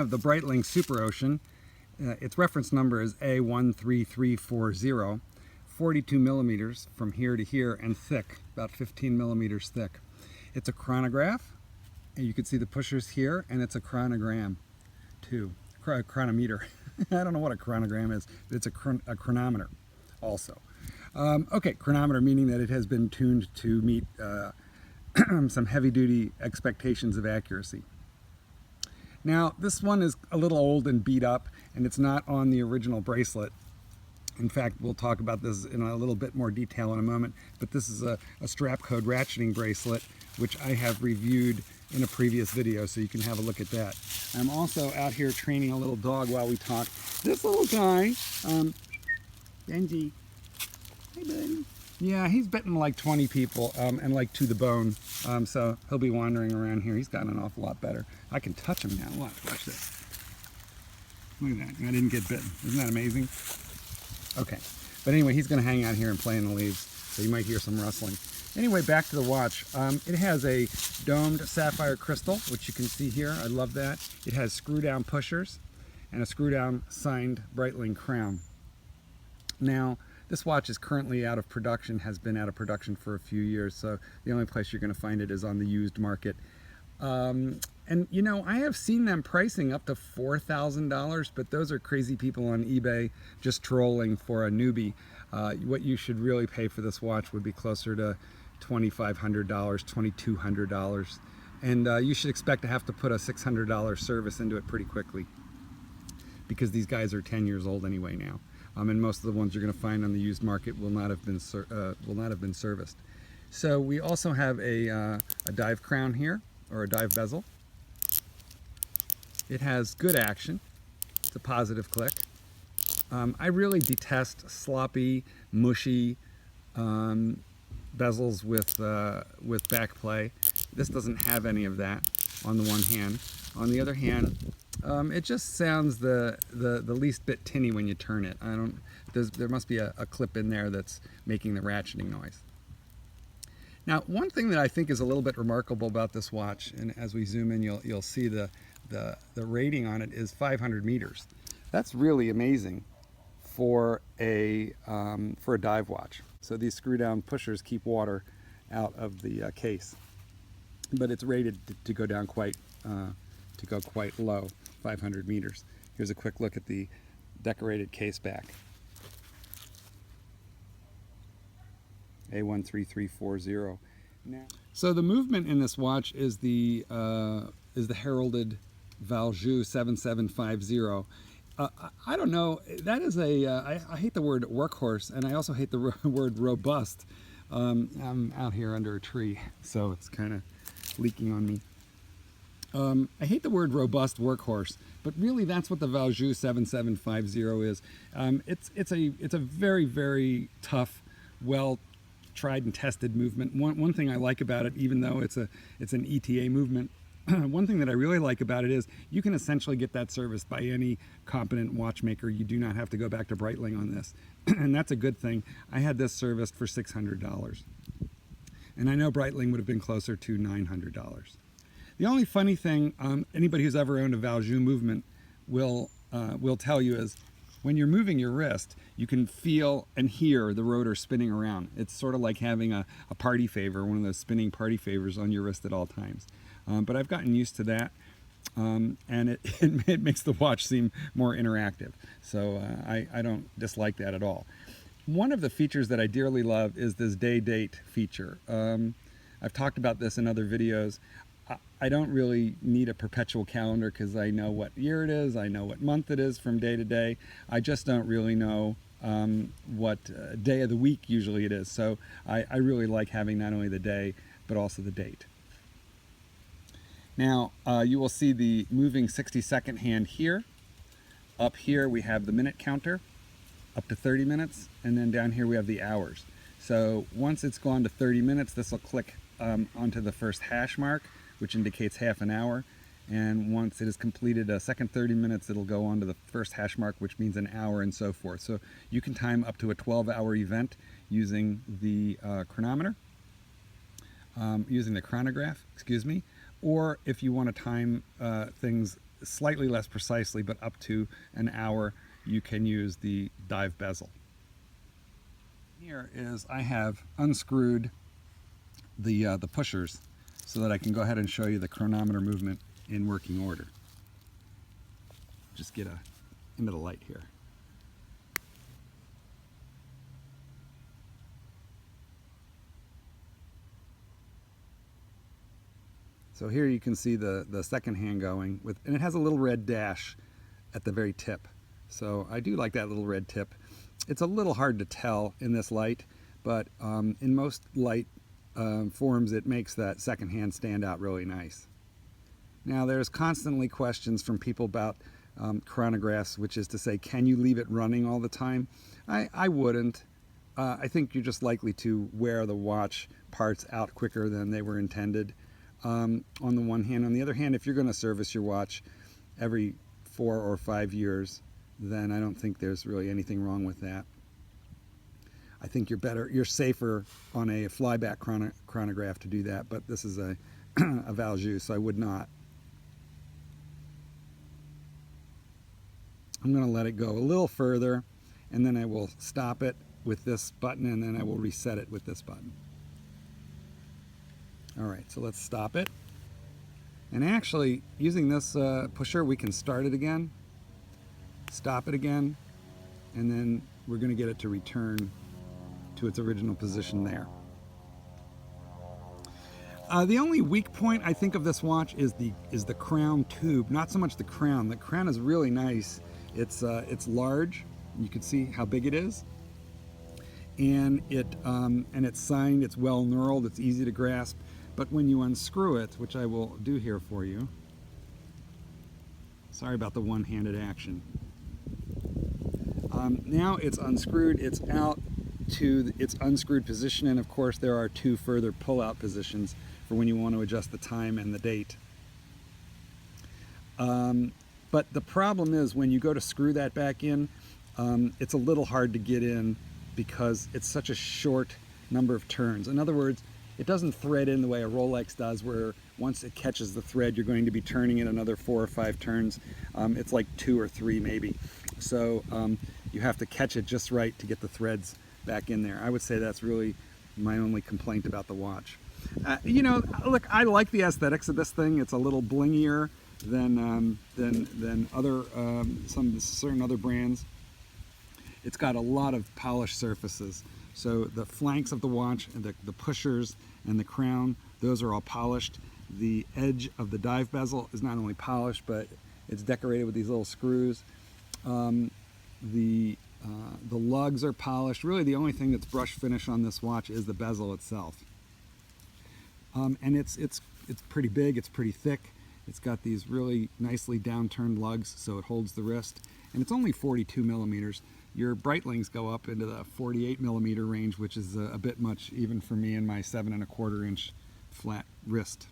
have the Breitling Superocean. Its reference number is A13340, 42 millimeters from here to here and thick, about 15 millimeters thick. It's a chronograph, and you can see the pushers here, and it's a chronogram too, chronometer. I don't know what a chronogram is, but it's a chronometer also. Okay, chronometer meaning that it has been tuned to meet some heavy-duty expectations of accuracy. Now, this one is a little old and beat up, and it's not on the original bracelet. In fact, we'll talk about this in a little bit more detail in a moment, but this is a strap code ratcheting bracelet, which I have reviewed in a previous video, so you can have a look at that. I'm also out here training a little dog while we talk. This little guy, Benji, hey buddy. Yeah, he's bitten like 20 people and like to the bone, so he'll be wandering around here. He's gotten an awful lot better. I can touch him now. Watch this. Look at that. I didn't get bitten. Isn't that amazing? Okay, but anyway, he's going to hang out here and play in the leaves, so you might hear some rustling. Anyway, back to the watch. It has a domed sapphire crystal, which you can see here. I love that. It has screw-down pushers and a screw-down signed Breitling crown. Now, this watch is currently out of production, has been out of production for a few years, so the only place you're going to find it is on the used market. And you know, I have seen them pricing up to $4,000, but those are crazy people on eBay just trolling for a newbie. What you should really pay for this watch would be closer to $2,500, $2,200, and you should expect to have to put a $600 service into it pretty quickly, because these guys are 10 years old anyway now. And most of the ones you're going to find on the used market will not have been serviced. So we also have a dive crown here, or a dive bezel. It has good action. It's a positive click. I really detest sloppy, mushy bezels with back play. This doesn't have any of that on the one hand. On the other hand, it just sounds the least bit tinny when you turn it. There must be a clip in there that's making the ratcheting noise. Now, one thing that I think is a little bit remarkable about this watch, and as we zoom in, you'll see the rating on it is 500 meters. That's really amazing for a dive watch. So these screw-down pushers keep water out of the case, but it's rated to go down quite low, 500 meters. Here's a quick look at the decorated case back. A13340. Now, so the movement in this watch is the heralded Valjoux 7750. I don't know. That is I hate the word workhorse, and I also hate the word robust. I'm out here under a tree, so it's kind of leaking on me. I hate the word robust workhorse, but really that's what the Valjoux 7750 is. It's a very, very tough, well tried and tested movement. One thing I like about it, even though it's an ETA movement, one thing that I really like about it is you can essentially get that serviced by any competent watchmaker. You do not have to go back to Breitling on this, and that's a good thing. I had this serviced for $600, and I know Breitling would have been closer to $900. The only funny thing anybody who's ever owned a Valjoux movement will tell you is when you're moving your wrist, you can feel and hear the rotor spinning around. It's sort of like having a party favor, one of those spinning party favors on your wrist at all times. But I've gotten used to that, and it makes the watch seem more interactive. So I don't dislike that at all. One of the features that I dearly love is this day-date feature. I've talked about this in other videos. I don't really need a perpetual calendar because I know what year it is, I know what month it is from day to day. I just don't really know what day of the week usually it is. So I really like having not only the day, but also the date. Now, you will see the moving 60-second hand here. Up here we have the minute counter, up to 30 minutes, and then down here we have the hours. So once it's gone to 30 minutes, this will click onto the first hash mark, which indicates half an hour, and once it has completed a second 30 minutes, it'll go on to the first hash mark, which means an hour, and so forth. So you can time up to a 12-hour event using the chronometer, using the chronograph, excuse me, or if you want to time things slightly less precisely, but up to an hour, you can use the dive bezel. Here is, I have unscrewed the pushers so that I can go ahead and show you the chronometer movement in working order. Just get into the light here. So here you can see the second hand going with, and it has a little red dash at the very tip. So I do like that little red tip. It's a little hard to tell in this light, but in most light forms it makes that second hand stand out really nice. Now there's constantly questions from people about chronographs, which is to say, can you leave it running all the time? I wouldn't. I think you're just likely to wear the watch parts out quicker than they were intended. On the one hand. On the other hand, if you're going to service your watch every 4 or 5 years, then I don't think there's really anything wrong with that. I think you're safer on a flyback chronograph to do that, but this is a Valjoux, so I would not. I'm going to let it go a little further, and then I will stop it with this button, and then I will reset it with this button. All right, so let's stop it. And actually, using this pusher, we can start it again, stop it again, and then we're going to get it to return to its original position there. The only weak point I think of this watch is the crown tube. Not so much the crown. The crown is really nice. It's large. You can see how big it is, and it's signed. It's well knurled. It's easy to grasp. But when you unscrew it, which I will do here for you, sorry about the one-handed action. Now it's unscrewed, it's out to its unscrewed position, and of course there are 2 further pull-out positions for when you want to adjust the time and the date. But the problem is when you go to screw that back in, it's a little hard to get in because it's such a short number of turns. In other words, it doesn't thread in the way a Rolex does, where once it catches the thread, you're going to be turning it another 4 or 5 turns. It's like 2 or 3 maybe. So you have to catch it just right to get the threads back in there. I would say that's really my only complaint about the watch. You know, look, I like the aesthetics of this thing. It's a little blingier than other some certain other brands. It's got a lot of polished surfaces. So the flanks of the watch, and the pushers and the crown, those are all polished. The edge of the dive bezel is not only polished, but it's decorated with these little screws. The lugs are polished. Really the only thing that's brush finish on this watch is the bezel itself. And it's pretty big, it's pretty thick. It's got these really nicely downturned lugs, so it holds the wrist. And it's only 42 millimeters. Your Breitlings go up into the 48 millimeter range, which is a bit much even for me and my 7¼ inch flat wrist.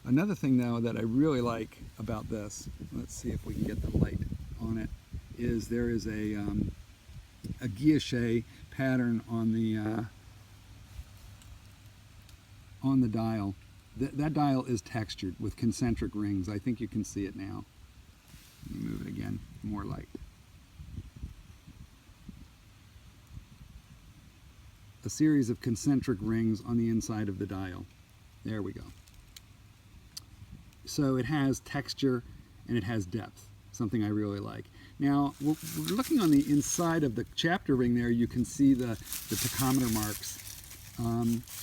Another thing though that I really like about this, let's see if we can get the light on it, is there is a guilloche pattern on the dial. That dial is textured with concentric rings. I think you can see it now. Let me move it again, more light. A series of concentric rings on the inside of the dial. There we go. So it has texture and it has depth, something I really like. Now, we're looking on the inside of the chapter ring there, you can see the tachometer marks.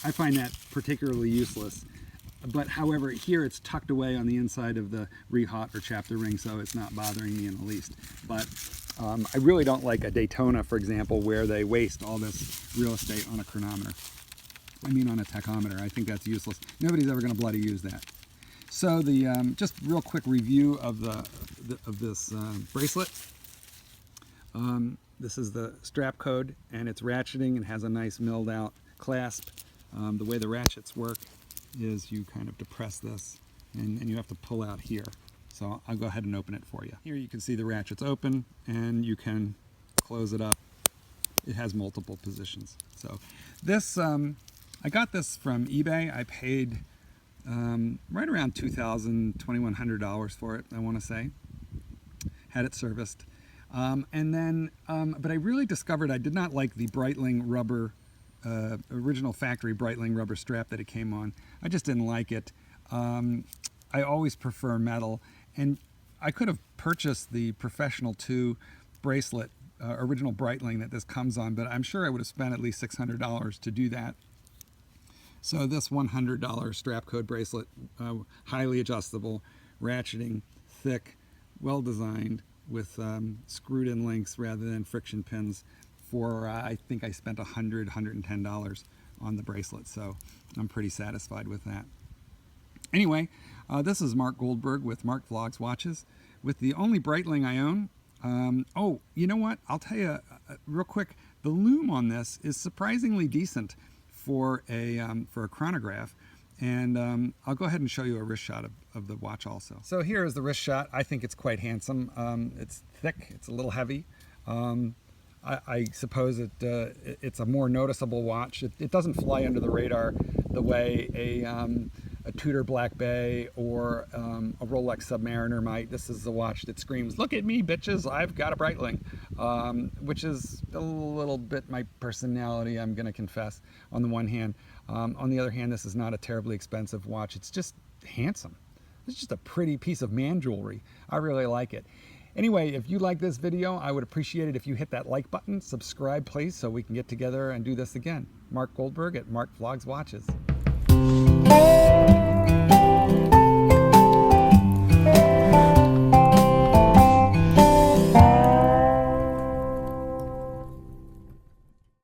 I find that particularly useless. But however, here it's tucked away on the inside of the rehaut or chapter ring, so it's not bothering me in the least. But I really don't like a Daytona, for example, where they waste all this real estate on a chronometer. I mean on a tachometer. I think that's useless. Nobody's ever going to bloody use that. So the just real quick review of this bracelet. This is the strap code, and it's ratcheting and has a nice milled out clasp. The way the ratchets work is you kind of depress this and you have to pull out here. So I'll go ahead and open it for you. Here you can see the ratchets open and you can close it up. It has multiple positions. So this, I got this from eBay. I paid right around $2,000, $2,100 for it, I want to say. Had it serviced. And then, but I really discovered I did not like the Breitling rubber, original factory Breitling rubber strap that it came on. I just didn't like it. I always prefer metal, and I could have purchased the Professional 2 bracelet, original Breitling that this comes on, but I'm sure I would have spent at least $600 to do that. So this $100 strap code bracelet, highly adjustable, ratcheting, thick, well designed, with screwed in links rather than friction pins, for I think I spent $110 on the bracelet, so I'm pretty satisfied with that. Anyway, this is Mark Goldberg with Mark Vlogs Watches, with the only Breitling I own. Oh, you know what? I'll tell you real quick, the lume on this is surprisingly decent for a chronograph. And I'll go ahead and show you a wrist shot of the watch also. So here is the wrist shot. I think it's quite handsome. It's thick, it's a little heavy. I suppose it's a more noticeable watch. It doesn't fly under the radar the way a Tudor Black Bay or a Rolex Submariner might. This is the watch that screams, "Look at me, bitches, I've got a Breitling," which is a little bit my personality, I'm going to confess, on the one hand. On the other hand, this is not a terribly expensive watch. It's just handsome. It's just a pretty piece of man jewelry. I really like it. Anyway, if you like this video, I would appreciate it if you hit that like button. Subscribe, please, so we can get together and do this again. Mark Goldberg at Mark Vlogs Watches.